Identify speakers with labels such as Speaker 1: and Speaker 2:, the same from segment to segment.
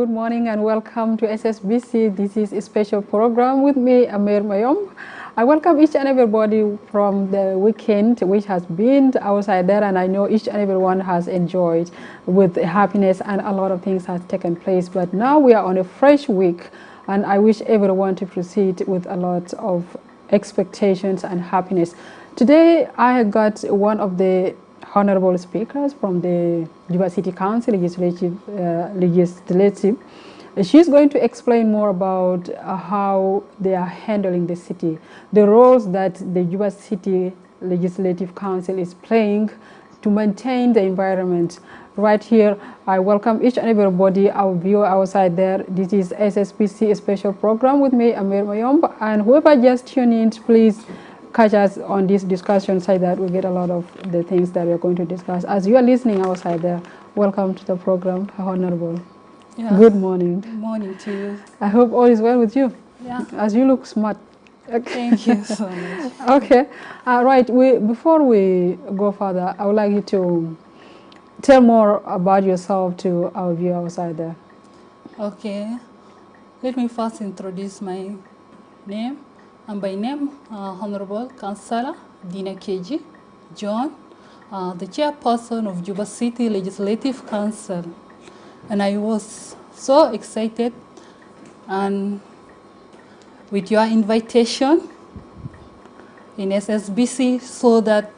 Speaker 1: good morning and welcome to SSBC. This is a special program with me, Amir Mayom. I welcome each and everybody from the weekend which has been outside there, and I know each and everyone has enjoyed with happiness and a lot of things has taken place. But now we are on a fresh week, and I wish everyone to proceed with a lot of expectations and happiness. Today I got one of the honorable speakers from the Juba City Council legislative. She's going to explain more about how they are handling the city, the roles that the Juba City Legislative Council is playing to maintain the environment. Right here, I welcome each and everybody, our viewer outside there. This is SSBC special program with me, Amir Mayomba, and whoever just tuned in, please catch us on this discussion so that we get a lot of the things that we're going to discuss. As you are listening outside there, welcome to the program, Honorable.
Speaker 2: Yeah.
Speaker 1: Good morning.
Speaker 2: Good morning to you.
Speaker 1: I hope all is well with you.
Speaker 2: Yeah.
Speaker 1: As you look smart.
Speaker 2: Thank you so much.
Speaker 1: Okay. Right. Before we go further, I would like you to tell more about yourself to our viewer outside there.
Speaker 2: Okay. Let me first introduce my name. I'm by name Honorable Councillor Dina Keji John, the chairperson of Juba City Legislative Council. And I was so excited and with your invitation in SSBC so that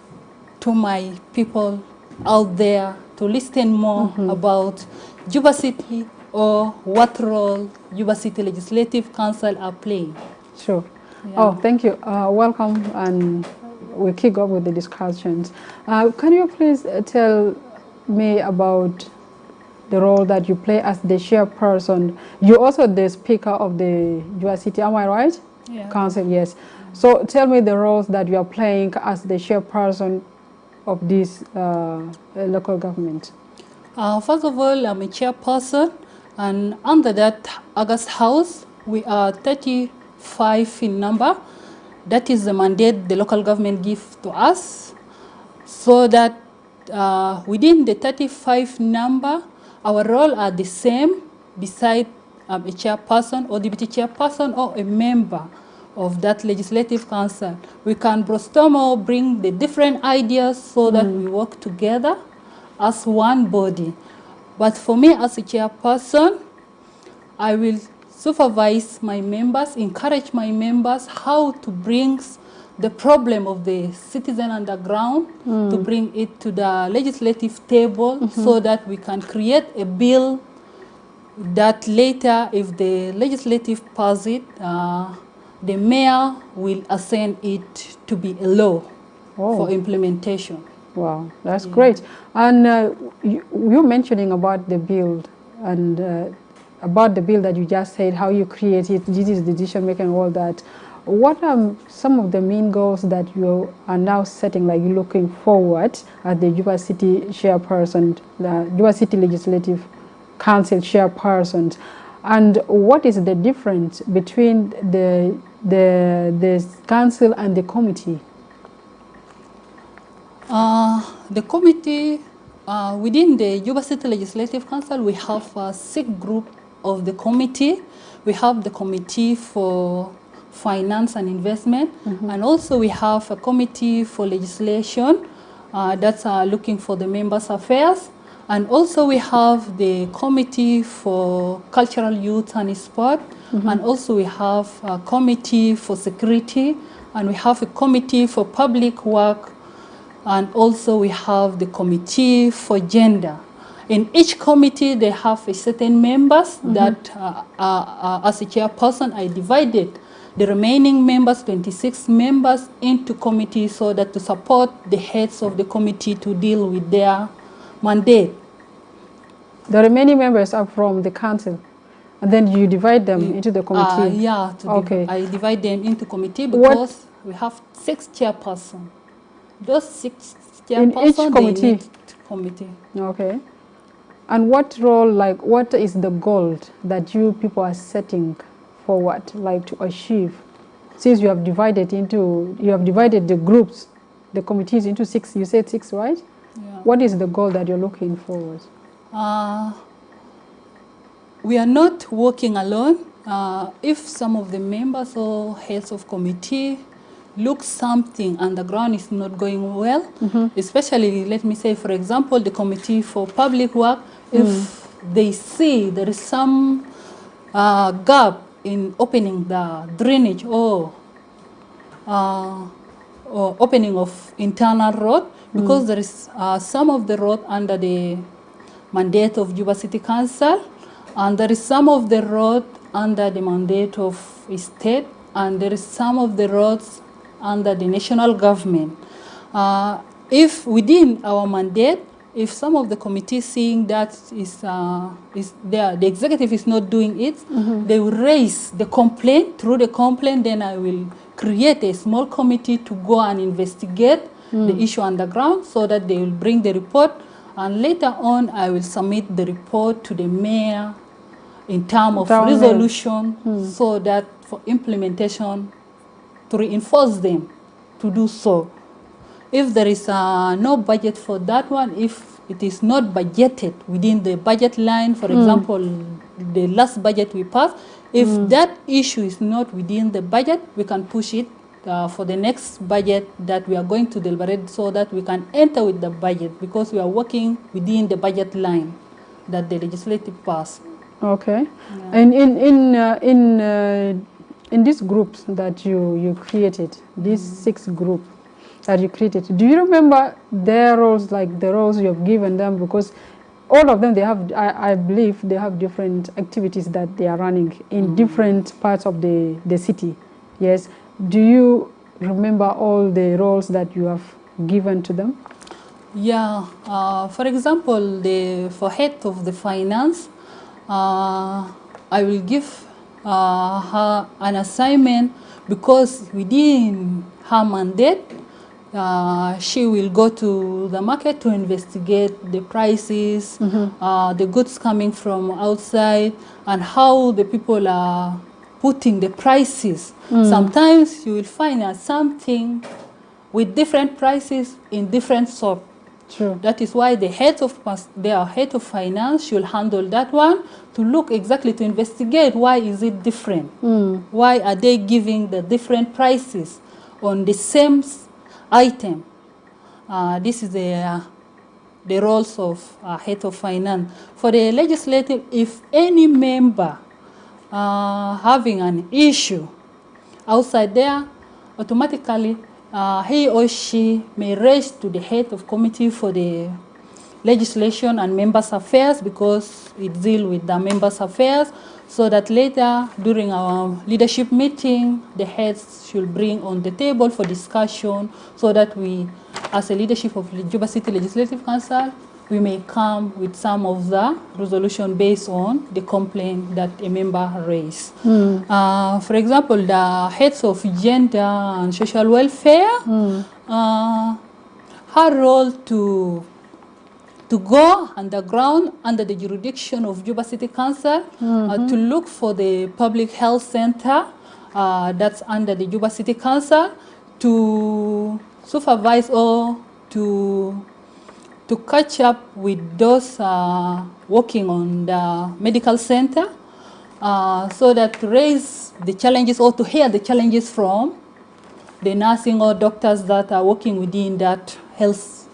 Speaker 2: to my people out there to listen more about Juba City or what role Juba City Legislative Council are playing.
Speaker 1: Sure.
Speaker 2: Yeah.
Speaker 1: Oh, thank you. Welcome, and we'll kick off with the discussions. Can you please tell me about the role that you play as the chairperson? You're also the speaker of the Juba City, am I right?
Speaker 2: Yeah.
Speaker 1: Council, yes. So tell me the roles that you are playing as the chairperson of this local government.
Speaker 2: First of all, I'm a chairperson, and under that August House, we are 35 in number. That is the mandate the local government gives to us, so that within the 35 number, our role are the same, beside a chairperson or deputy chairperson or a member of that legislative council. We can brainstorm or bring the different ideas so that we work together as one body. But for me as a chairperson, I will supervise my members, encourage my members how to bring the problem of the citizen underground, to bring it to the legislative table so that we can create a bill that later, if the legislative passes it, the mayor will assign it to be a law for implementation.
Speaker 1: Wow, that's great. And you're mentioning about the bill and about the bill that you just said, how you create it, this is the decision making, all that. What are some of the main goals that you are now setting, like you're looking forward at the Juba City chairperson, the Juba City Legislative Council chairperson, and what is the difference between the council and the committee?
Speaker 2: The committee, within the Juba City Legislative Council, we have a 6 group of the committee. We have the committee for finance and investment, and also we have a committee for legislation that's looking for the members' affairs, and also we have the committee for cultural youth and sport, and also we have a committee for security, and we have a committee for public work, and also we have the committee for gender. In each committee, they have a certain members that, as a chairperson, I divided the remaining members, 26 members, into committees so that to support the heads of the committee to deal with their mandate.
Speaker 1: The remaining members are from the council, and then you divide them into the committee?
Speaker 2: Yeah,
Speaker 1: okay.
Speaker 2: I divide them into committee because we have 6 chairpersons. Those 6 chairpersons,
Speaker 1: in each committee?
Speaker 2: Committee.
Speaker 1: Okay. And what role, like, what is the goal that you people are setting forward, like, to achieve? Since you have divided the groups, the committees into 6, you said 6, right?
Speaker 2: Yeah.
Speaker 1: What is the goal that you're looking forward?
Speaker 2: we are not working alone. If some of the members or heads of committee look something and the ground is not going well, especially, let me say, for example, the Committee for Public Work, if they see there is some gap in opening the drainage or opening of internal road, because there is some of the road under the mandate of Juba City Council, and there is some of the road under the mandate of state, and there is some of the roads under the national government. If within our mandate, if some of the committees seeing that is there, the executive is not doing it, they will raise the complaint. Through the complaint, then I will create a small committee to go and investigate the issue on the ground, so that they will bring the report, and later on I will submit the report to the mayor in terms of resolution, so that for implementation, to reinforce them to do so. If there is no budget for that one, if it is not budgeted within the budget line, for example, the last budget we passed, if that issue is not within the budget, we can push it for the next budget that we are going to deliberate, so that we can enter with the budget, because we are working within the budget line that the legislative passed.
Speaker 1: Okay. Yeah. And in these groups that you created, these 6 groups that you created, do you remember their roles, like the roles you have given them? Because all of them, they have, I believe, they have different activities that they are running in different parts of the city. Yes. Do you remember all the roles that you have given to them?
Speaker 2: Yeah. For example, for head of the finance, I will give her an assignment, because within her mandate, she will go to the market to investigate the prices, the goods coming from outside, and how the people are putting the prices. Sometimes you will find something with different prices in different shops.
Speaker 1: True.
Speaker 2: That is why the head of finance should handle that one, to look exactly, to investigate why is it different. Why are they giving the different prices on the same item? This is the roles of head of finance. For the legislative, if any member having an issue outside there, automatically he or she may raise to the head of committee for the legislation and members' affairs, because it deals with the members' affairs, so that later during our leadership meeting, the heads should bring on the table for discussion, so that we, as a leadership of the Juba City Legislative Council, we may come with some of the resolution based on the complaint that a member raised. For example, the heads of gender and social welfare, her role to go underground under the jurisdiction of Juba City Council, to look for the public health center that's under the Juba City Council, to supervise or to catch up with those working on the medical center, so that to raise the challenges or to hear the challenges from the nursing or doctors that are working within that health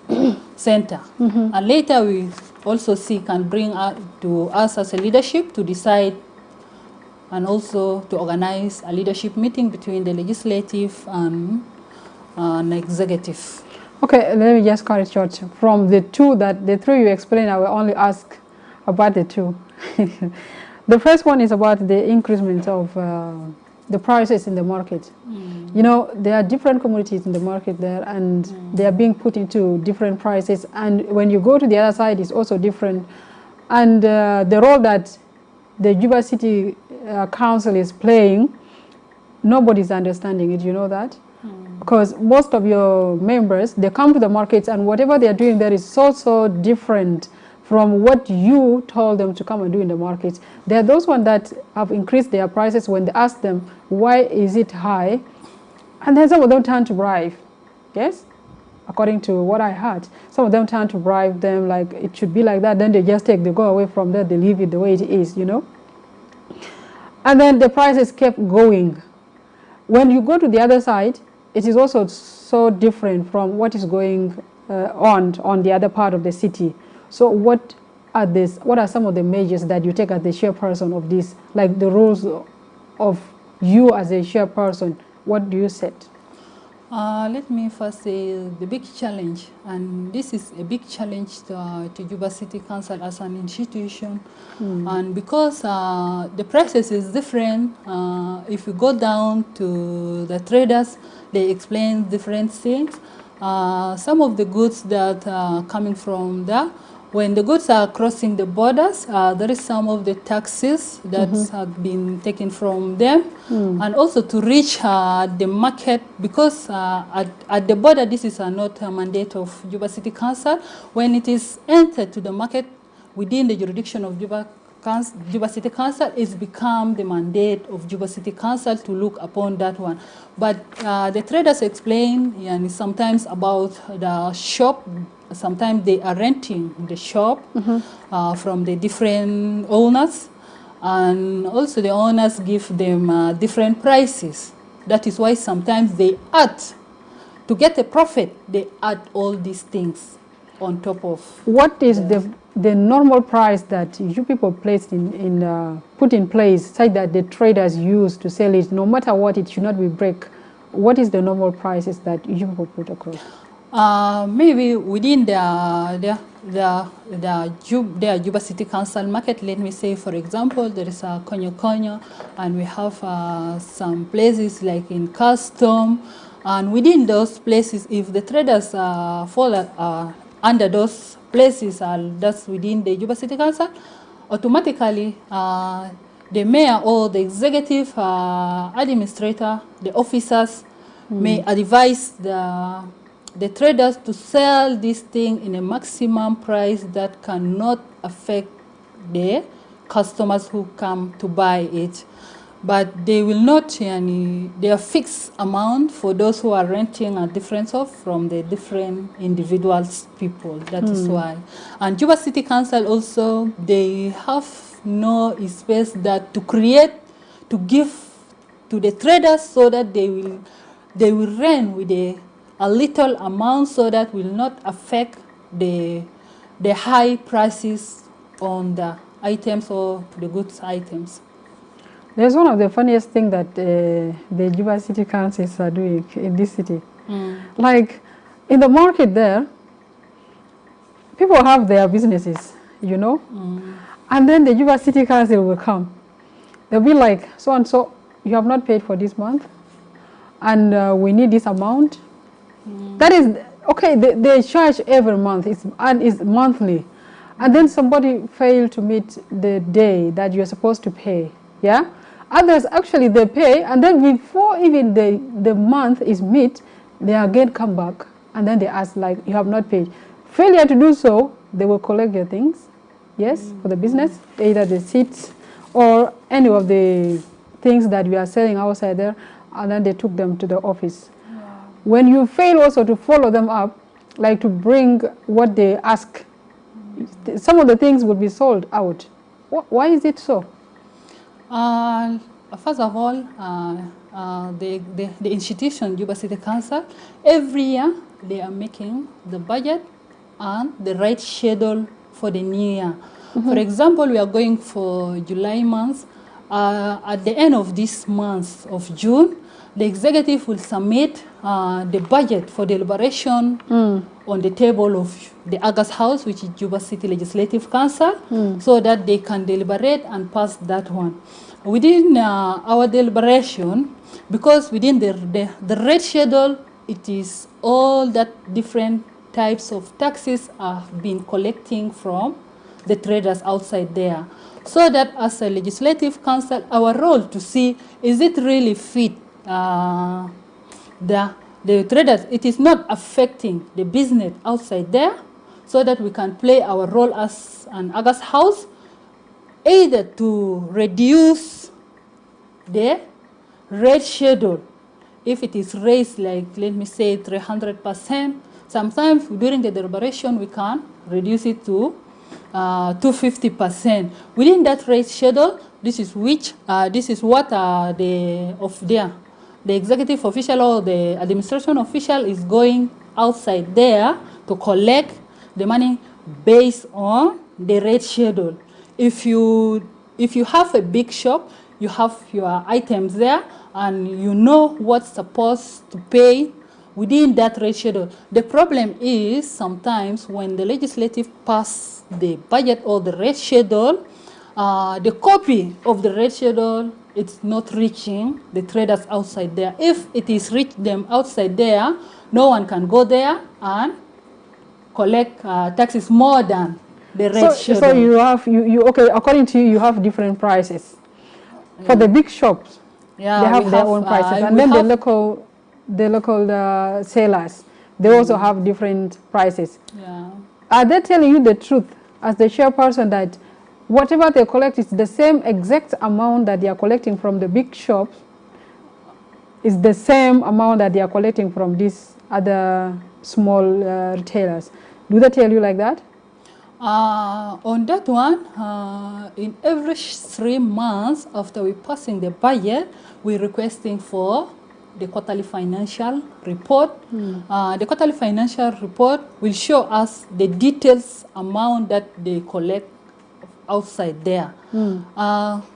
Speaker 2: center. And later we also seek and bring to us as a leadership to decide, and also to organize a leadership meeting between the legislative and executive.
Speaker 1: Okay, let me just cut it short. From the 3 you explained, I will only ask about the 2. The first one is about the increment of the prices in the market. You know, there are different commodities in the market there, and they are being put into different prices. And when you go to the other side, it's also different. And the role that the Juba City Council is playing, nobody's understanding it. You know that? Because most of your members, they come to the markets, and whatever they are doing there is so different from what you told them to come and do in the markets. There are those ones that have increased their prices when they ask them, why is it high? And then some of them turn to bribe. Yes? According to what I heard. Some of them turn to bribe them, like it should be like that. Then they just go away from there, they leave it the way it is, you know? And then the prices kept going. When you go to the other side, it is also so different from what is going on the other part of the city. So what are some of the measures that you take as the chairperson of this, like the rules of you as a chairperson? What do you set?
Speaker 2: Let me first say the big challenge, and this is a big challenge to Juba City Council as an institution, and because the prices is different, if you go down to the traders, they explain different things. Some of the goods that are coming from there, when the goods are crossing the borders, there is some of the taxes that have been taken from them. And also to reach the market, because at the border, this is not a mandate of Juba City Council. When it is entered to the market within the jurisdiction of Juba City Council, it's become the mandate of Juba City Council to look upon that one. But the traders explain, and sometimes about the shop. Sometimes they are renting the shop from the different owners, and also the owners give them different prices. That is why sometimes they add, to get a profit, they add all these things on top of.
Speaker 1: What is the normal price that you people placed put in place, such that the traders use to sell it, no matter what, it should not be break? What is the normal prices that you people put across?
Speaker 2: Maybe within the Juba City Council market, let me say, for example, there is a Konyo Konyo, and we have some places like in Custom, and within those places, if the traders fall under those places, that's within the Juba City Council, automatically the mayor or the executive administrator, the officers, may advise the traders to sell this thing in a maximum price that cannot affect the customers who come to buy it. But they will not, they are fixed amount for those who are renting a difference of from the different individuals people. That is why. And Juba City Council also, they have no space that to create, to give to the traders so that they will rent with a little amount so that will not affect the high prices on the items or the goods items.
Speaker 1: There's one of the funniest things that the Juba City Councils are doing in this city. Like in the market there, people have their businesses, and then the Juba City Council will come. They'll be like, so and so, you have not paid for this month, and we need this amount. That is, okay, they charge every month, it's monthly. And then somebody failed to meet the day that you're supposed to pay, yeah? Others, actually, they pay, and then before even the month is met, they again come back, and then they ask, like, you have not paid. Failure to do so, they will collect your things, yes, for the business, either the seats or any of the things that we are selling outside there, and then they took them to the office. When you fail also to follow them up, like to bring what they ask, some of the things will be sold out. Why is it so?
Speaker 2: First of all, the institution, Juba City Council, every year they are making the budget and the right schedule for the new year. For example, we are going for July month. At the end of this month of June, the executive will submit the budget for deliberation on the table of the August House, which is Juba City Legislative Council, so that they can deliberate and pass that one. Within our deliberation, because within the red schedule, it is all that different types of taxes have been collecting from the traders outside there. So that as a Legislative Council, our role to see, is it really fit the traders, it is not affecting the business outside there, so that we can play our role as an August House, either to reduce the rate schedule. If it is raised, like, let me say 300%, sometimes during the deliberation we can reduce it to 250%. Within that rate schedule, this is what the executive official or the administration official is going outside there to collect the money based on the rate schedule. If you have a big shop, you have your items there, and you know what's supposed to pay within that rate schedule. The problem is sometimes when the legislative pass the budget or the rate schedule, the copy of the rate schedule, it's not reaching the traders outside there. If it is reached them outside there, no one can go there and collect taxes more than the rate schedule.
Speaker 1: So you have, okay, according to you, you have different prices. For the big shops,
Speaker 2: yeah,
Speaker 1: they have their own prices. And then the local sellers, they also have different prices.
Speaker 2: Yeah.
Speaker 1: Are they telling you the truth as the chairperson that whatever they collect is the same exact amount that they are collecting from the big shops, is the same amount that they are collecting from these other small retailers? Do they tell you like that?
Speaker 2: On that one, in every 3 months after we passing the budget, we're requesting for the quarterly financial report. The quarterly financial report will show us the details amount that they collect outside there. And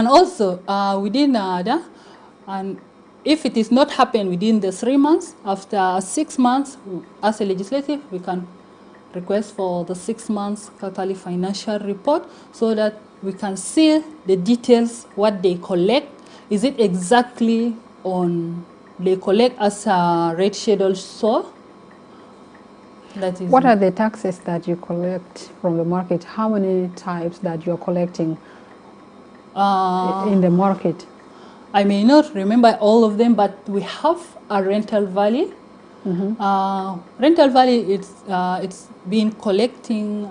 Speaker 2: also within that, and if it is not happened within the 3 months, after 6 months, as a legislative, we can request for the 6 months quarterly financial report so that we can see the details, what they collect. Is it exactly on they collect as a rate schedule so? That is.
Speaker 1: What are the taxes that you collect from the market? How many types that you are collecting in the market?
Speaker 2: I may not remember all of them, but we have a rental value. Rental value, it's been collecting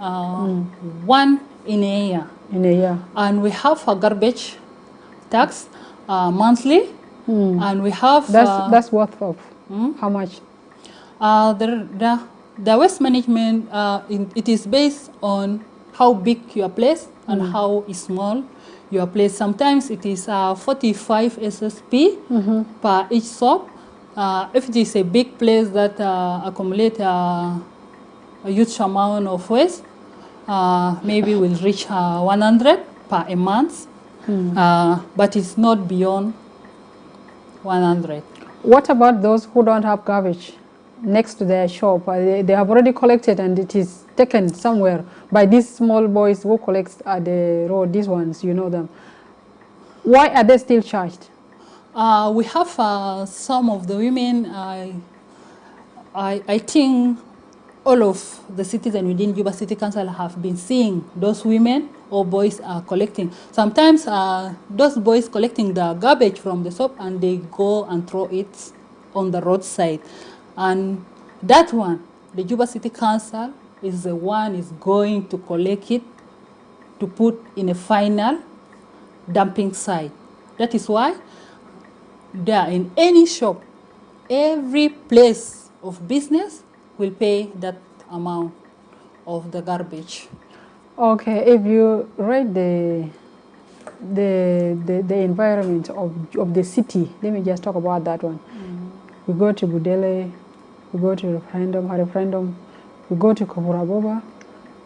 Speaker 2: one in a year.
Speaker 1: In a year.
Speaker 2: And we have a garbage tax monthly, and we have
Speaker 1: that's worth of how much?
Speaker 2: The waste management, it is based on how big your place and how small your place. Sometimes it is 45 SSP per each shop. If it is a big place that accumulates a huge amount of waste, maybe we'll reach 100 per a month, but it's not beyond 100.
Speaker 1: What about those who don't have garbage next to their shop? They have already collected and it is taken somewhere by these small boys who collect at the road, these ones, you know them. Why are they still charged?
Speaker 2: We have some of the women, I think all of the citizens within Juba City Council have been seeing those women or boys are collecting. Sometimes those boys collecting the garbage from the shop and they go and throw it on the roadside. And that one, the Juba City Council is the one is going to collect it to put in a final dumping site. That is why there in any shop, every place of business will pay that amount of the garbage.
Speaker 1: Okay, if you rate the environment of the city, let me just talk about that one. We go to Budele, we go to referendum, we go to Kaburaboba,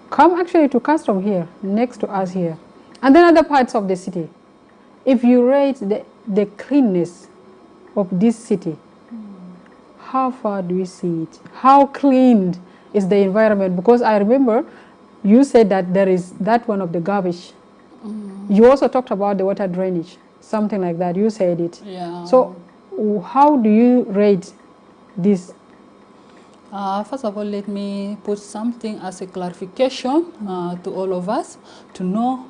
Speaker 1: come actually to Custom here, next to us here, and then other parts of the city. If you rate the cleanness of this city, how far do we see it? How clean is the environment? Because I remember you said that there is that one of the garbage. You also talked about the water drainage, something like that. You said it.
Speaker 2: Yeah.
Speaker 1: So how do you rate this?
Speaker 2: First of all, let me put something as a clarification to all of us to know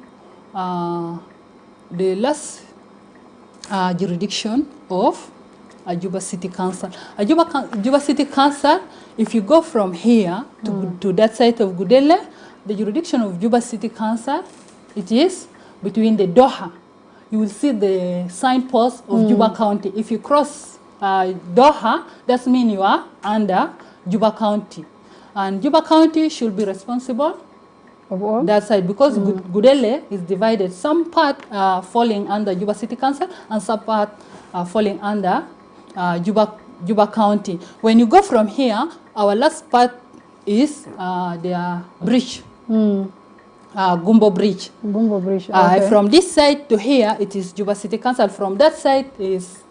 Speaker 2: the last jurisdiction of Juba City Council. Juba City Council, if you go from here to that side of Gudele, the jurisdiction of Juba City Council, it is between the Doha. You will see the signpost of Juba County. If you cross Doha, that means you are under Juba County. And Juba County should be responsible
Speaker 1: Of all?
Speaker 2: That side, because Gudele is divided. Some part falling under Juba City Council and some part falling under Juba County. When you go from here, our last part is the bridge, Gumbo Bridge.
Speaker 1: Gumbo Bridge, okay.
Speaker 2: From this side to here, it is Juba City Council. From that side is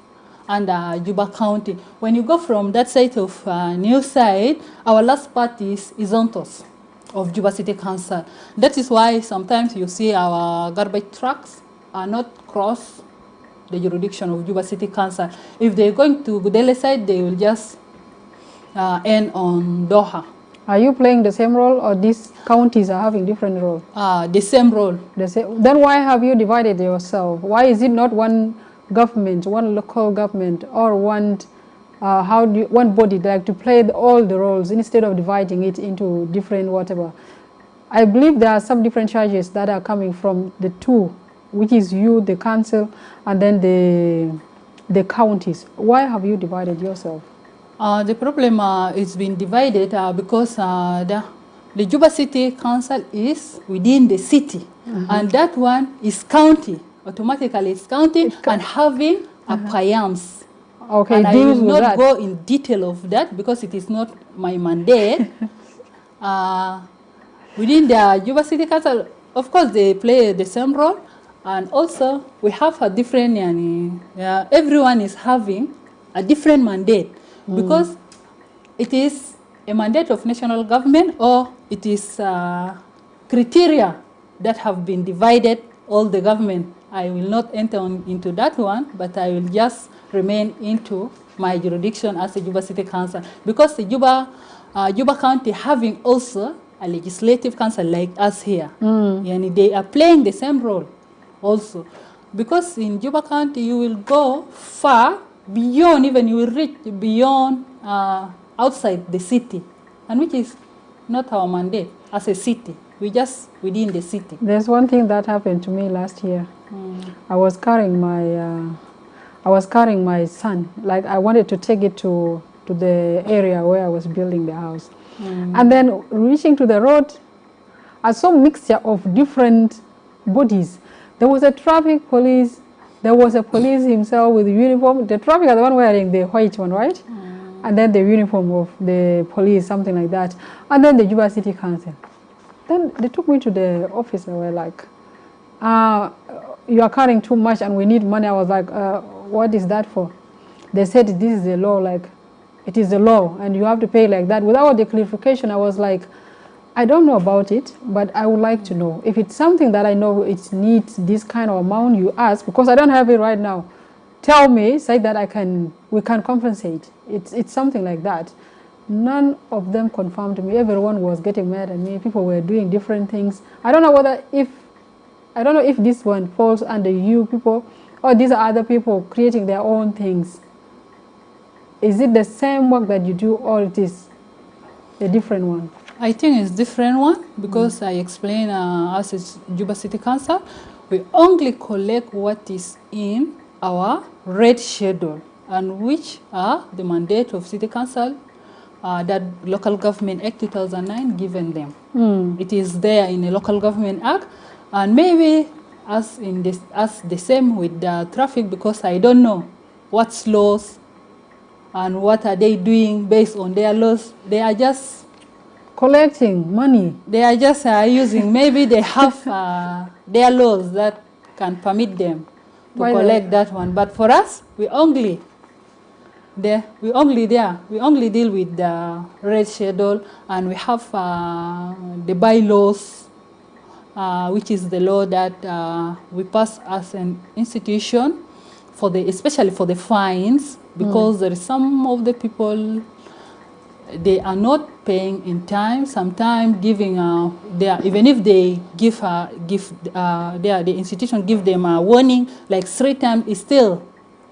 Speaker 2: under Juba County. When you go from that side of new side, our last part is Izontos of Juba City Council. That is why sometimes you see our garbage trucks are not cross the jurisdiction of Juba City Council. If they're going to Gudele side, they will just end on Doha.
Speaker 1: Are you playing the same role, or these counties are having different roles?
Speaker 2: The same role.
Speaker 1: Then why have you divided yourself? Why is it not one government, one local government, or one body like to play all the roles instead of dividing it into different whatever? I believe there are some different charges that are coming from the two, which is you, the council, and then the counties. Why have you divided yourself?
Speaker 2: The problem is being divided because the Juba City Council is within the city, and that one is county. Automatically, it's county and having a PIAMS.
Speaker 1: Okay,
Speaker 2: and I will not go in detail of that because it is not my mandate. Within the Juba City Council, of course, they play the same role, and also we have a different. Everyone is having a different mandate. Because it is a mandate of national government, or it is criteria that have been divided all the government. I will not enter into that one, but I will just remain into my jurisdiction as a Juba City Council. Because the Juba County having also a legislative council like us here. And they are playing the same role also. Because in Juba County you will go far beyond, even you will reach beyond outside the city, and which is not our mandate as a city. We just within the city.
Speaker 1: There's one thing that happened to me last year. I was carrying my son. Like I wanted to take it to the area where I was building the house, and then reaching to the road, I saw a mixture of different bodies. There was a traffic police. There was a police himself with uniform. The traffic are the one wearing the white one, right? And then the uniform of the police, something like that. And then the Juba City Council. Then they took me to the office and were like, you are carrying too much and we need money. I was like, what is that for? They said this is the law, like it is the law and you have to pay like that. Without the clarification, I was like, I don't know about it, but I would like to know. If it's something that I know it needs this kind of amount you ask, because I don't have it right now, tell me, say that we can compensate. It's something like that. None of them confirmed me. Everyone was getting mad at me. People were doing different things. I don't know if this one falls under you people, or these are other people creating their own things. Is it the same work that you do, or it is a different one?
Speaker 2: I think it's different one because I explain as a Juba City Council, we only collect what is in our red schedule, and which are the mandate of City Council that Local Government Act 2009 given them. It is there in the Local Government Act, and maybe as the same with the traffic, because I don't know what's laws and what are they doing based on their laws. They are just
Speaker 1: collecting money.
Speaker 2: They are just using, maybe they have their laws that can permit them to collect that one. But for us, we only deal with the red schedule, and we have the bylaws, which is the law that we pass as an institution especially for the fines, because there is some of the people, they are not paying in time. Sometimes giving even if they the institution give them a warning like 3 times, still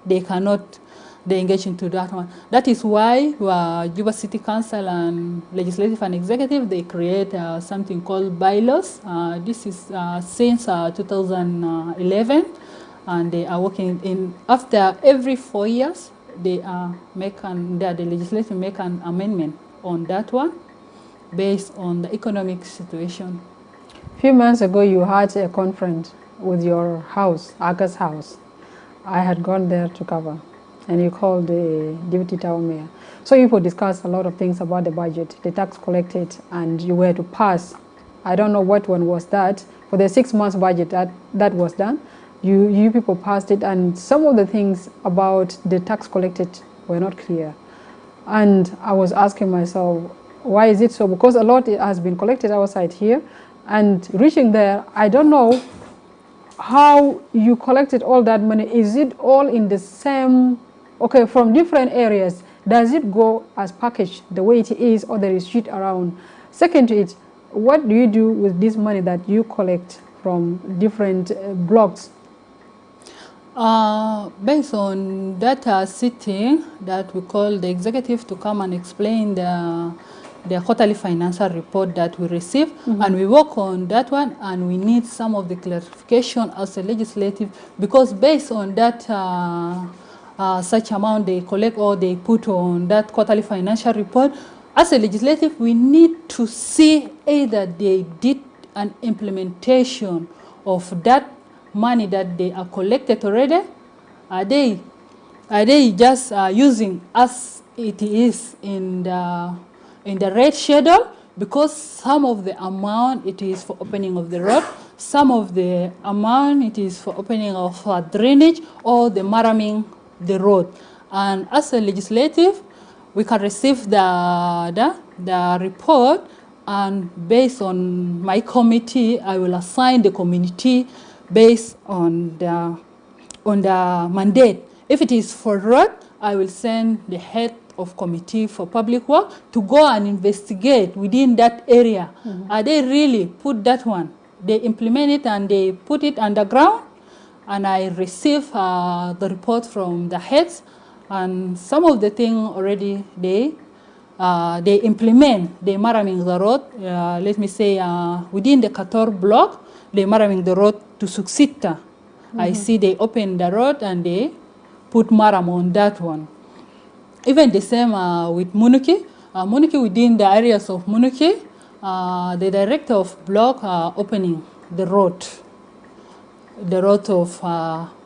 Speaker 2: they cannot. They engage into that one. That is why Juba City Council and Legislative and Executive, they create something called bylaws. This is since 2011, and they are working in after every 4 years. The legislature make an amendment on that one based on the economic situation.
Speaker 1: few months ago you had a conference with your house, Aga's house. I had gone there to cover, and you called the deputy town mayor. So you people discussed a lot of things about the budget, the tax collected, and you were to pass. I don't know what one was that. For the 6 months budget that was done, you people passed it, and some of the things about the tax collected were not clear. And I was asking myself, why is it so? Because a lot has been collected outside here, and reaching there, I don't know how you collected all that money. Is it all in the same, okay, from different areas? Does it go as packaged the way it is, or there is shit around? Second to it, what do you do with this money that you collect from different blocks?
Speaker 2: Based on data sitting that we call the executive to come and explain the quarterly financial report that we receive, and we work on that one, and we need some of the clarification as a legislative, because based on that such amount they collect or they put on that quarterly financial report, as a legislative we need to see either they did an implementation of that money that they are collected already. Are they just using as it is in the red schedule? Because some of the amount it is for opening of the road, some of the amount it is for opening of drainage or the maraming the road. And as a legislative, we can receive the report, and based on my committee, I will assign the community based on the mandate. If it is for road, I will send the head of committee for public work to go and investigate within that area. Are they really put that one? They implement it and they put it underground, and I receive the report from the heads, and some of the things already they implement. They maraming the road. Let me say within the Qatar block, they maraming the road to Suksita. I see they open the road and they put maram on that one. Even the same with Munuki. Munuki, within the areas of Munuki, the director of block opening the road of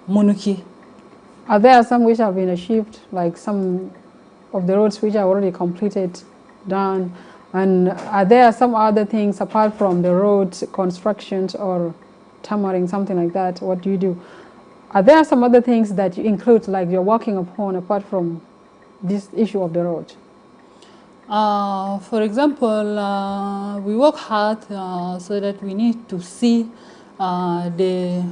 Speaker 2: Munuki.
Speaker 1: Are there some which have been achieved, like some of the roads which are already completed, done? And are there some other things apart from the roads, constructions or tamaring, something like that? What do you do? Are there some other things that you include, like you're working upon apart from this issue of the road?
Speaker 2: For example, we work hard so that we need to see the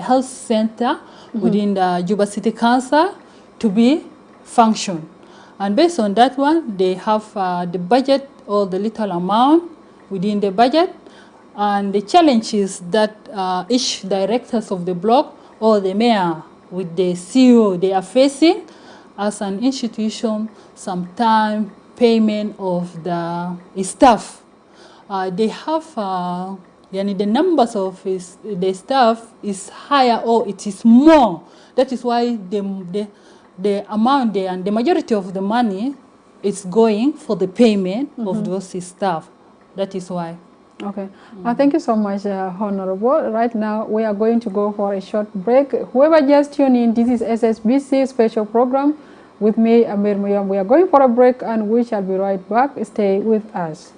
Speaker 2: health center within the Juba City Council to be function. And based on that one, they have the budget or the little amount within the budget. And the challenge is that each directors of the block or the mayor with the CEO, they are facing as an institution sometime payment of the staff. They have the numbers of the staff is higher or it is more. That is why the amount and the majority of the money is going for the payment of those staff. That is why.
Speaker 1: Okay. Thank you so much, Honorable. Right now, we are going to go for a short break. Whoever just tuned in, this is SSBC special program with me, Amir Muyam. We are going for a break and we shall be right back. Stay with us.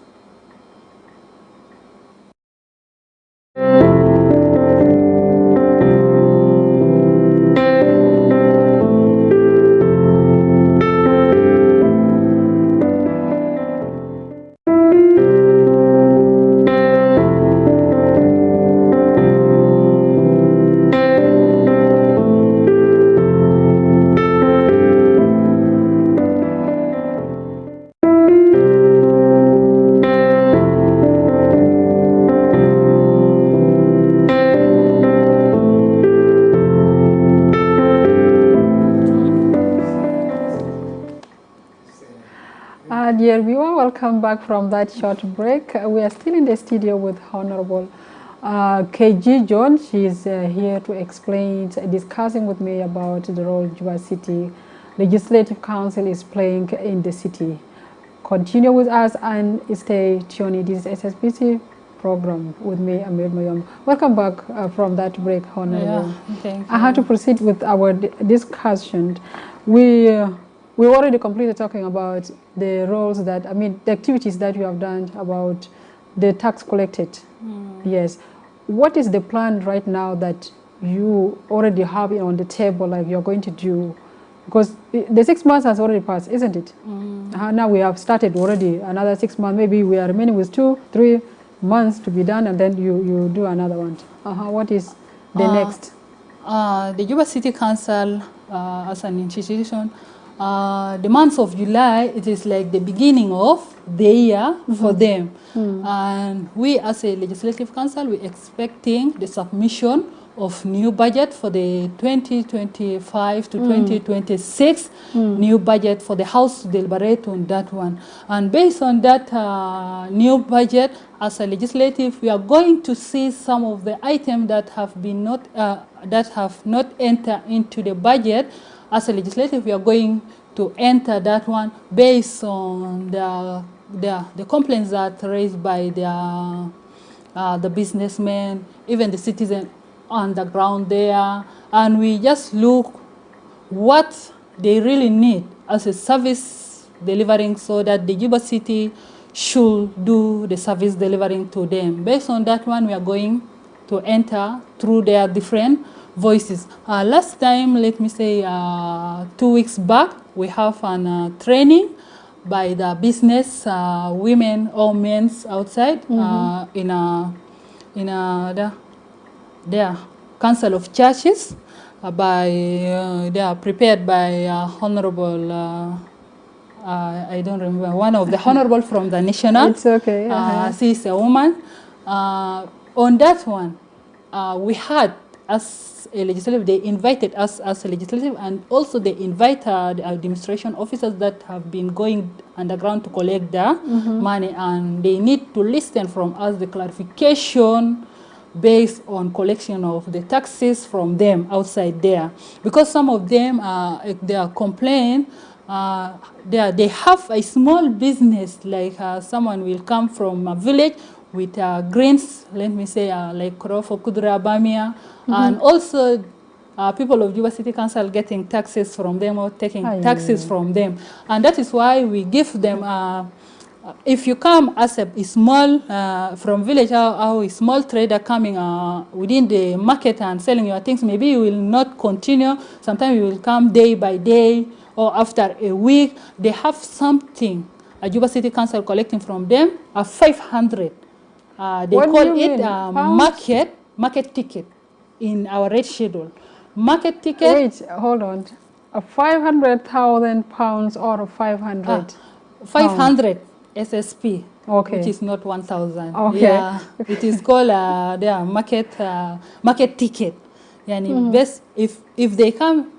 Speaker 1: Dear viewer, welcome back from that short break. We are still in the studio with Honorable KG John. She is here to explain, discussing with me about the role Juba City Legislative Council is playing in the city. continue with us and stay tuned. This is SSBC program with me, Amir Mayom. Welcome back from that break, Honorable.
Speaker 2: Yeah, thank you.
Speaker 1: I had to proceed with our discussion. We already completed talking about the roles that, the activities that you have done about the tax collected. Yes. What is the plan right now that you already have it on the table, like you're going to do? Because the 6 months has already passed, isn't it? Now we have started already another 6 months. Maybe we are remaining with 2-3 months to be done, and then you do another one. What is the next?
Speaker 2: The Juba City Council, as an institution, the month of July, it is like the beginning of the year for them. And we as a Legislative Council, we're expecting the submission of new budget for the 2025 to 2026 new budget for the House to deliberate on that one. And based on that new budget, as a legislative, we are going to see some of the items that have not entered into the budget. As a legislative, we are going to enter that one based on the complaints that are raised by the businessmen, even the citizens on the ground there, and we just look what they really need as a service delivering, so that the Juba City should do the service delivering to them. Based on that one, we are going to enter through their different voices. Last time, let me say 2 weeks back, we have an training by the business women or men outside their Council of Churches they are prepared by Honorable, I don't remember, one of the Honorable from the National.
Speaker 1: It's okay.
Speaker 2: She is a woman. On that one, we had, as a legislative, they invited us as a legislative, and also they invite the administration officers that have been going underground to collect the money, and they need to listen from us the clarification based on collection of the taxes from them outside there. Because some of them, they are complaining, they have a small business, like someone will come from a village with greens, let me say, like Korofo, Kudra, Bamia, and also people of Juba City Council getting taxes from them or taking taxes from them. And that is why we give them, if you come as a small, from village, or a small trader coming within the market and selling your things, maybe you will not continue. Sometimes you will come day by day or after a week. They have something, a Juba City Council collecting from them, 500. They call it market ticket in our rate schedule. Market ticket.
Speaker 1: Wait, hold on. 500,000 pounds or 500?
Speaker 2: 500 SSP,
Speaker 1: okay,
Speaker 2: which is not 1,000.
Speaker 1: Okay.
Speaker 2: Yeah, it is called their market ticket. Yani best if they come,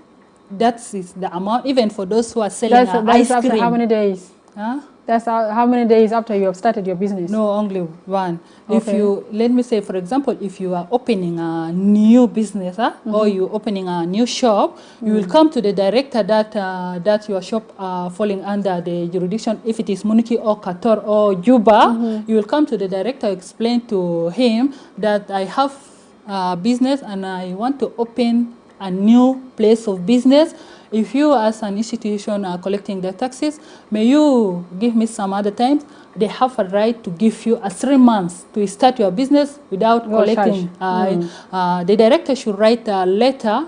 Speaker 2: that is the amount. Even for those who are selling ice cream.
Speaker 1: After how many days?
Speaker 2: Huh?
Speaker 1: That's how many days after you have started your business?
Speaker 2: No, only one.
Speaker 1: Okay.
Speaker 2: If you, let me say, for example, if you are opening a new business or you opening a new shop, you will come to the director that your shop falling under the jurisdiction. If it is Muniki or Qatar or Juba, you will come to the director, explain to him that I have a business and I want to open a new place of business. If you as an institution are collecting the taxes, may you give me some other time. They have a right to give you 3 months to start your business without collecting. The director should write a letter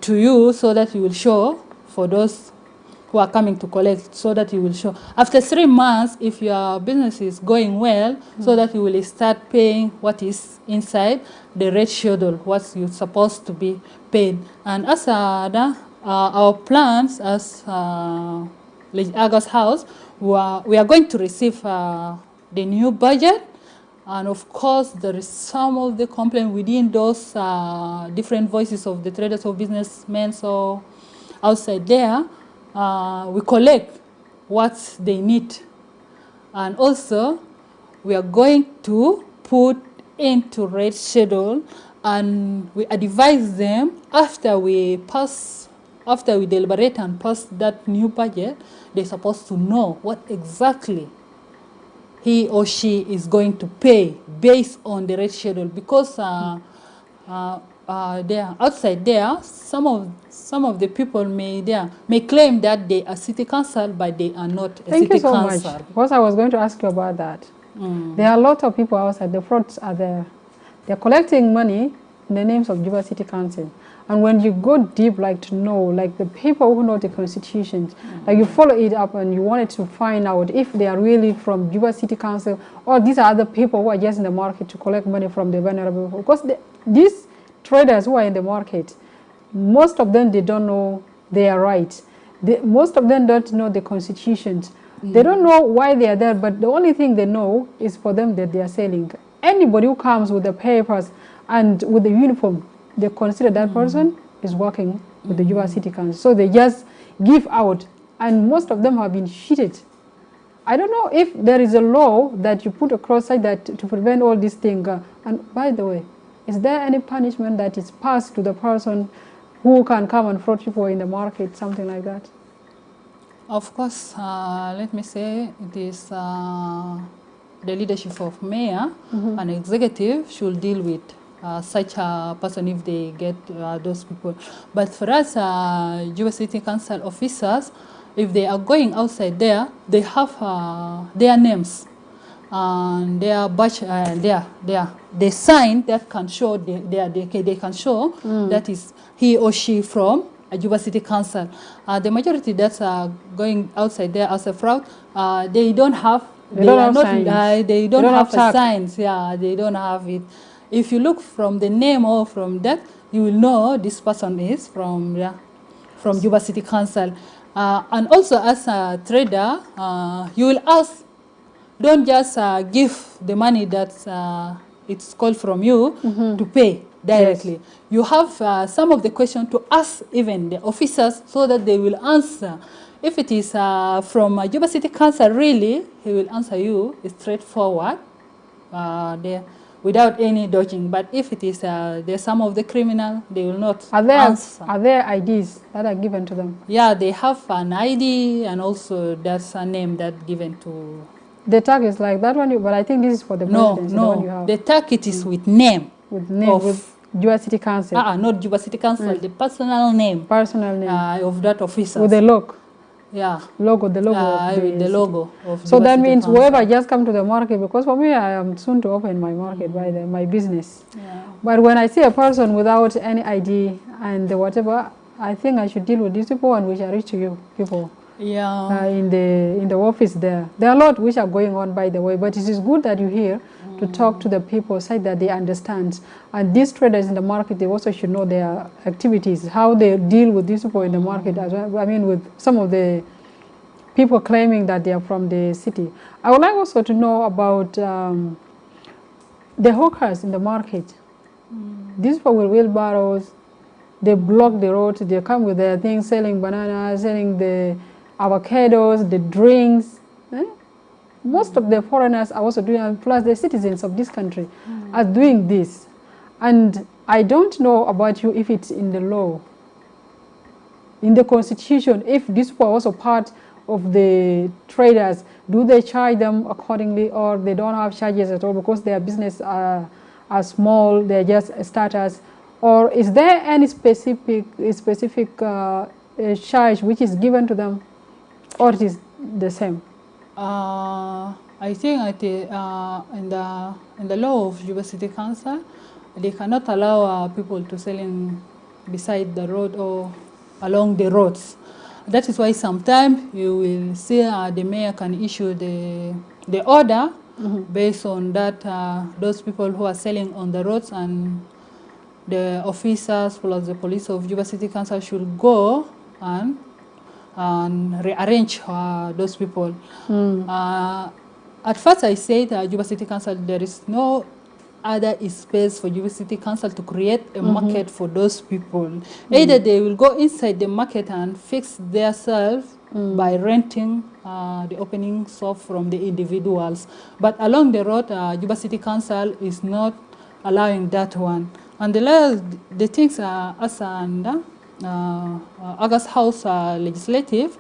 Speaker 2: to you so that you will show for those who are coming to collect, so that you will show. After 3 months, if your business is going well, so that you will start paying what is inside the rate schedule, what you're supposed to be paid. And as our plans as August House, we are going to receive the new budget, and of course there is some of the complaint within those different voices of the traders or businessmen. So outside there, we collect what they need, and also we are going to put into rate schedule, and we advise them after we pass after we deliberate and pass that new budget, they're supposed to know what exactly he or she is going to pay based on the rate schedule, because there outside there, some of the people may claim that they are city council, but they are not a
Speaker 1: Thank
Speaker 2: city
Speaker 1: you so
Speaker 2: council.
Speaker 1: much. Because I was going to ask you about that. There are a lot of people outside. The frauds are there. They're collecting money in the names of Juba City Council. And when you go deep, like to know, like the people who know the constitutions, like you follow it up and you wanted to find out if they are really from Juba City Council, or these are other people who are just in the market to collect money from the vulnerable. Because these traders who are in the market, most of them, they don't know their rights. Most of them don't know the constitutions. They don't know why they are there, but the only thing they know is for them that they are selling. Anybody who comes with the papers and with the uniform, they consider that person is working with the Juba City Council. So they just give out, and most of them have been cheated. I don't know if there is a law that you put across like that to prevent all these things. And by the way, is there any punishment that is passed to the person who can come and fraud people in the market, something like that?
Speaker 2: Of course, let me say it is the leadership of mayor and executive should deal with such a person if they get those people. But for us, Juba City Council officers, if they are going outside there, they have their names and their badge, they sign that can show they can show that is he or she from Juba City Council. The majority that's going outside there as a fraud, they don't have. They don't have signs. Yeah, they don't have it. If you look from the name or from that, you will know this person is from Juba City Council. And also as a trader, you will ask, don't just give the money that it's called from you to pay directly. Yes. You have some of the questions to ask even the officers so that they will answer. If it is from Juba City Council, really, he will answer you straightforward there, without any dodging. But if it is there's some of the criminal, they will not answer.
Speaker 1: Are there IDs that are given to them?
Speaker 2: Yeah, they have an ID, and also there's a name that given to.
Speaker 1: The tag is like that one, but I think this is for the presidency.
Speaker 2: No, the tag it is with name.
Speaker 1: With name, with Juba City Council.
Speaker 2: Not Juba City Council, the personal name.
Speaker 1: Personal name.
Speaker 2: Of that officer.
Speaker 1: With the logo.
Speaker 2: Yeah.
Speaker 1: The logo
Speaker 2: with the logo of
Speaker 1: so that means whoever just come to the market, because for me, I am soon to open my market my business. Yeah. But when I see a person without any ID and whatever, I think I should deal with these people and we shall reach to you people.
Speaker 2: Yeah.
Speaker 1: In the office there. There are a lot which are going on, by the way, but it is good that you hear to talk to the people so that they understand. And these traders in the market, they also should know their activities, how they deal with these people in the market as well. I mean, with some of the people claiming that they are from the city. I would like also to know about the hawkers in the market. These people with wheelbarrows, they block the road, they come with their things, selling bananas, selling the avocados, the drinks. Most of the foreigners are also doing, plus the citizens of this country are doing this. And I don't know about you if it's in the law, in the constitution, if these people are also part of the traders, do they charge them accordingly, or they don't have charges at all because their business are small, they're just starters? Or is there any specific charge which is given to them, or it is the same?
Speaker 2: I think in the law of Juba City Council, they cannot allow people to sell beside the road or along the roads. That is why sometimes you will see the mayor can issue the order based on that those people who are selling on the roads, and the officers plus the police of Juba City Council should go and rearrange those people. At first I said Juba City Council, there is no other space for Juba City Council to create a market for those people. Either they will go inside the market and fix themselves by renting the opening shop from the individuals. But along the road, Juba City Council is not allowing that one. And the things are August House Legislative,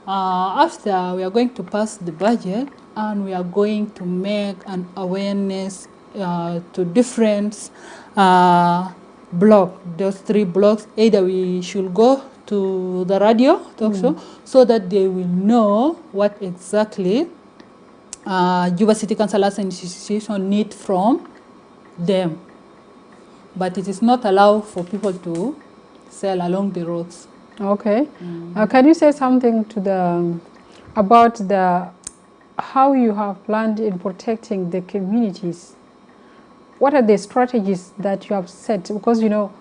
Speaker 2: after we are going to pass the budget and we are going to make an awareness to different blocks, those 3 blocks. Either we should go to the radio talk show so that they will know what exactly Juba City Council as an institution need from them. But it is not allowed for people to sell along the roads.
Speaker 1: Okay. Can you say something to about how you have planned in protecting the communities? What are the strategies that you have set? Because, you know,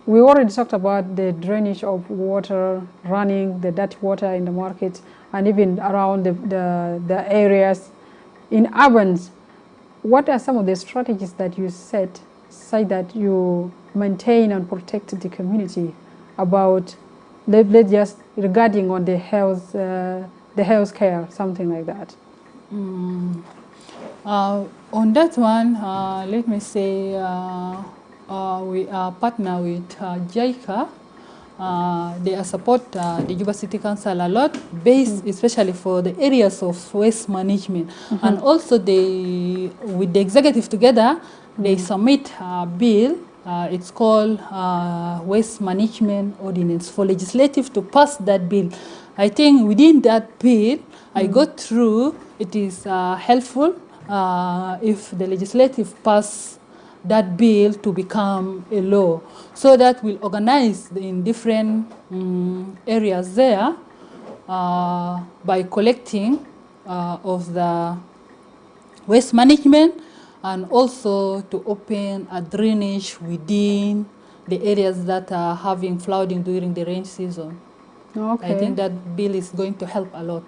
Speaker 1: we already talked about the drainage of water running, the dirty water in the market, and even around the areas in urbans. What are some of the strategies that you set so that you maintain and protect the community about, let's just regarding on the health care, something like that?
Speaker 2: On that one, let me say we are partner with JICA. They support the Juba City Council a lot, based especially for the areas of waste management. And also they, with the executive together, they submit a bill. It's called Waste Management Ordinance for legislative to pass that bill. I think within that bill, I go through, it is helpful if the legislative pass that bill to become a law, so that we'll organize in different areas there by collecting of the waste management, and also to open a drainage within the areas that are having flooding during the rain season.
Speaker 1: Okay.
Speaker 2: I think that bill is going to help a lot.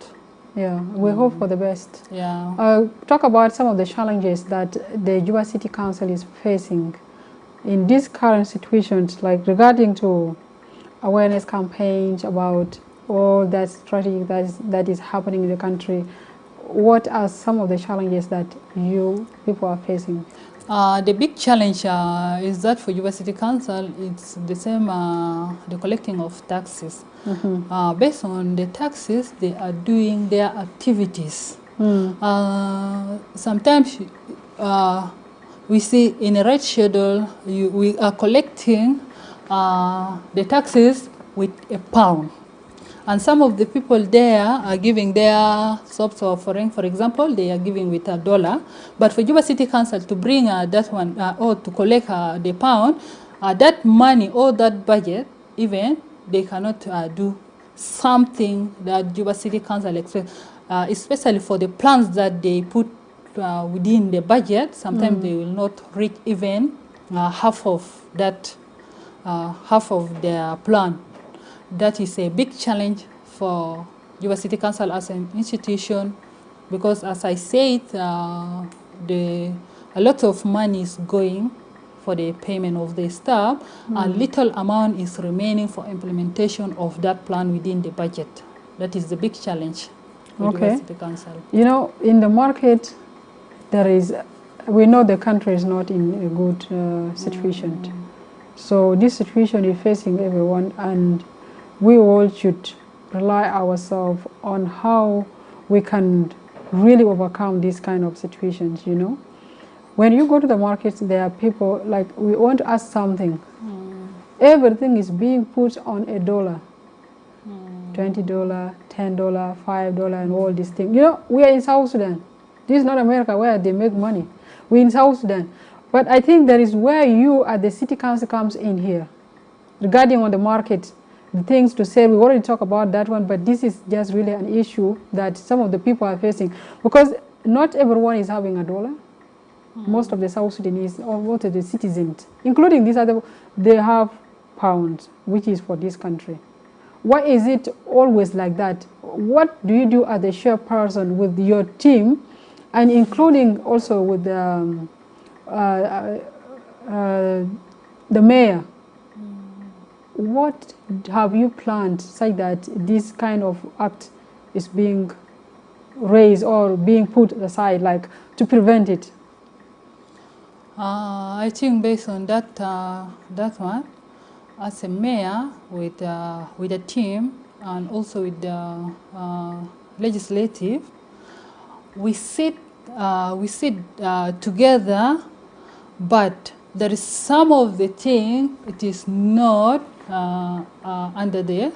Speaker 1: Yeah, we hope for the best.
Speaker 2: Yeah.
Speaker 1: Talk about some of the challenges that the Juba City Council is facing in these current situations, like regarding to awareness campaigns about all that strategy that is happening in the country. What are some of the challenges that you people are facing?
Speaker 2: The big challenge is that for Juba City Council, it's the same, the collecting of taxes. Based on the taxes, they are doing their activities. Sometimes we see in a red schedule, we are collecting the taxes with a pound. And some of the people there are giving their subs offering. For example, they are giving with $1. But for Juba City Council to bring that one, or to collect the pound, that money or that budget, even, they cannot do something that Juba City Council expects, especially for the plans that they put within the budget. Sometimes they will not reach even half of that, half of their plan. That is a big challenge for Juba City Council as an institution, because as I said, a lot of money is going for the payment of the staff, and little amount is remaining for implementation of that plan within the budget. That is the big challenge for Juba City Council.
Speaker 1: You know, in the market, we know the country is not in a good situation. So this situation is facing everyone, and we all should rely ourselves on how we can really overcome these kind of situations, you know. When you go to the markets, there are people, like, we want to ask something. Everything is being put on $1. $20, $10, $5, and all these things. You know, we are in South Sudan. This is not America where they make money. We're in South Sudan. But I think that is where you, at the city council, comes in here. Regarding on the market, the things to say, we already talked about that one, but this is just really an issue that some of the people are facing, because not everyone is having $1. Most of the South Sudanese, or most of the citizens, including these other, they have pounds, which is for this country. Why is it always like that? What do you do as a chairperson with your team, and including also with the mayor? What have you planned so that this kind of act is being raised or being put aside, like to prevent it?
Speaker 2: I think based on that one, as a mayor with a team and also with the legislative, we sit together, but there is some of the thing it is not under the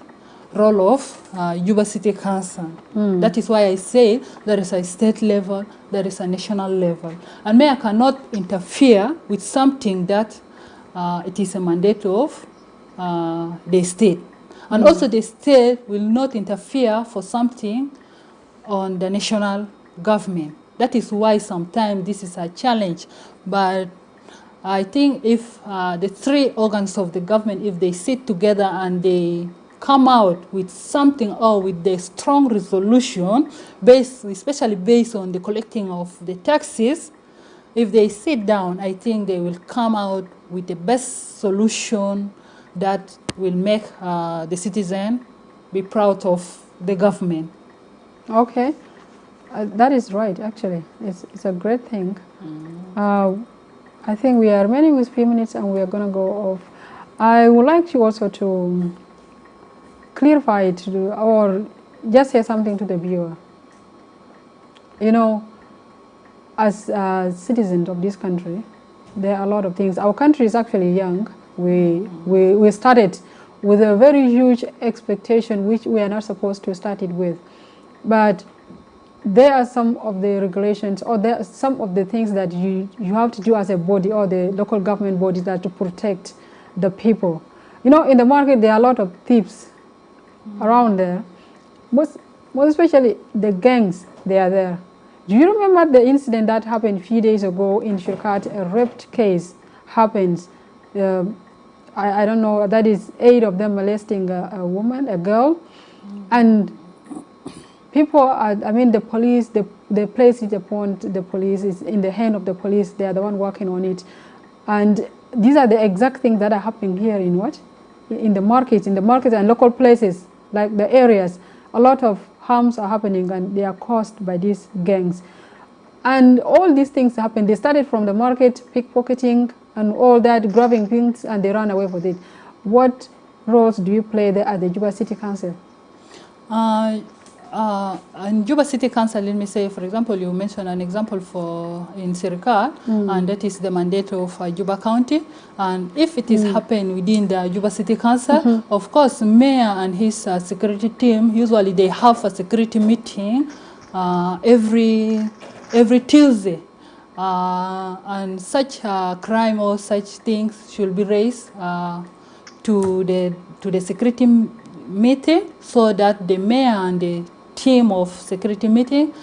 Speaker 2: role of Juba City Council. That is why I say there is a state level, there is a national level. And mayor cannot interfere with something that it is a mandate of the state. And also the state will not interfere for something on the national government. That is why sometimes this is a challenge. But I think if the three organs of the government, if they sit together and they come out with something or with the strong resolution, especially based on the collecting of the taxes, if they sit down, I think they will come out with the best solution that will make the citizen be proud of the government.
Speaker 1: Okay, that is right, actually. It's a great thing. I think we are remaining with 3 minutes and we are going to go off. I would like you also to clarify it or just say something to the viewer. You know, as citizens of this country, there are a lot of things. Our country is actually young. We started with a very huge expectation, which we are not supposed to start it with. But there are some of the regulations or there are some of the things that you have to do as a body or the local government bodies that to protect the people. You know, in the market, there are a lot of thieves around there. Most especially the gangs, they are there. Do you remember the incident that happened a few days ago in Shirkat? A rape case happens. I don't know, that is 8 of them molesting a woman, a girl. And people are, I mean, the police, they place it upon the police, it's in the hand of the police, they are the one working on it. And these are the exact things that are happening here in what? In the markets and local places, like the areas. A lot of harms are happening and they are caused by these gangs. And all these things happen. They started from the market, pickpocketing and all that, grabbing things, and they run away with it. What roles do you play there at the Juba City Council?
Speaker 2: In Juba City Council, let me say, for example, you mentioned an example in Sirikal, and that is the mandate of Juba County. And if it is happening within the Juba City Council, of course, mayor and his security team, usually they have a security meeting every Tuesday. And such crime or such things should be raised to the security meeting, so that the mayor and the team of security meeting,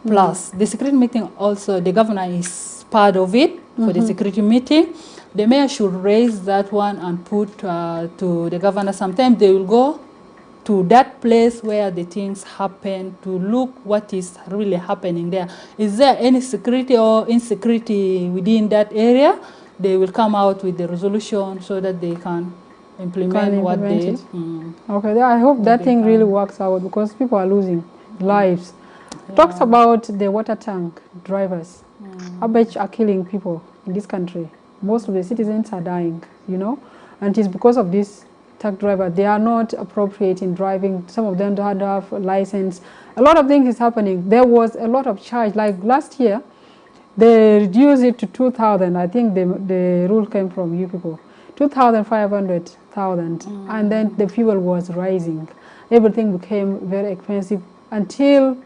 Speaker 2: plus the security meeting also, the governor is part of it for the security meeting. The mayor should raise that one and put to the governor. Sometimes they will go to that place where the things happen to look what is really happening there. Is there any security or insecurity within that area? They will come out with the resolution so that they can implement what they...
Speaker 1: Okay, I hope that thing really works out, because people are losing lives. Talks about the water tank drivers. Garbage are killing people in this country. Most of the citizens are dying, you know, and it's because of this truck driver. They are not appropriate in driving. Some of them don't have a license. A lot of things is happening. There was a lot of charge. Like last year, they reduced it to 2,000. I think the rule came from you people. 2,500, and then the fuel was rising. Everything became very expensive until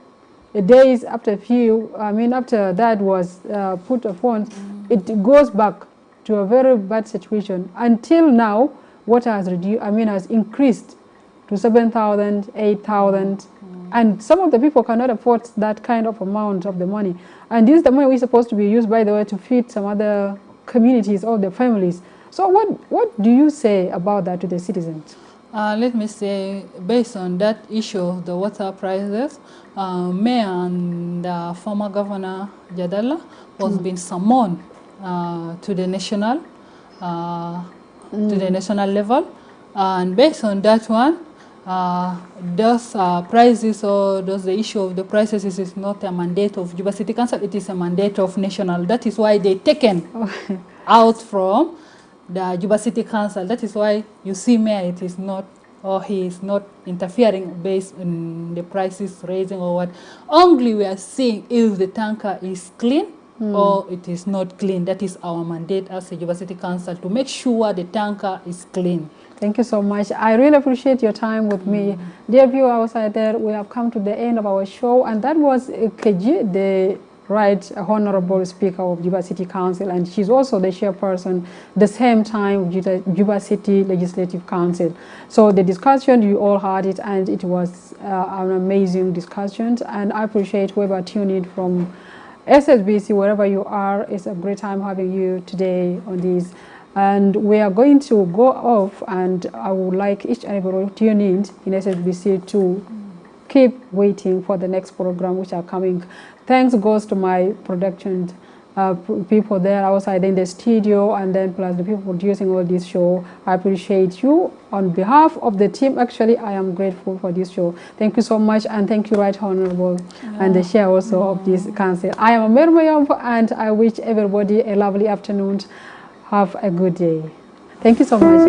Speaker 1: the days after after that was put upon, it goes back to a very bad situation. Until now, water has has increased to 7,000, 8,000, and some of the people cannot afford that kind of amount of the money. And this is the money we're supposed to be used, by the way, to feed some other communities or the families. So what do you say about that to the citizens?
Speaker 2: Let me say, based on that issue of the water prices, Mayor and former Governor Jadala was being summoned to the national level, and based on that one, those prices or the issue of the prices is not a mandate of Juba City Council. It is a mandate of national. That is why they taken out from the Juba City Council. That is why you see Mayor, it is not, or he is not interfering based on the prices raising or what. Only we are seeing if the tanker is clean or it is not clean. That is our mandate as a Juba City Council, to make sure the tanker is clean.
Speaker 1: Thank you so much. I really appreciate your time with me. Dear viewer outside there, we have come to the end of our show, and that was Keji, the Right Honorable Speaker of Juba City Council, and she's also the chairperson the same time Juba City Legislative Council. So the discussion, you all heard it, and it was an amazing discussion, and I appreciate whoever tuned in from SSBC, wherever you are. It's a great time having you today on this. And we are going to go off, and I would like each and everyone tune in SSBC to keep waiting for the next program which are coming. Thanks goes to my production people there outside in the studio, and then plus the people producing all this show. I appreciate you. On behalf of the team, actually, I am grateful for this show. Thank you so much, and thank you, Right Honorable, and the chair also of this council. I am Amer Mayamp, and I wish everybody a lovely afternoon. Have a good day. Thank you so much.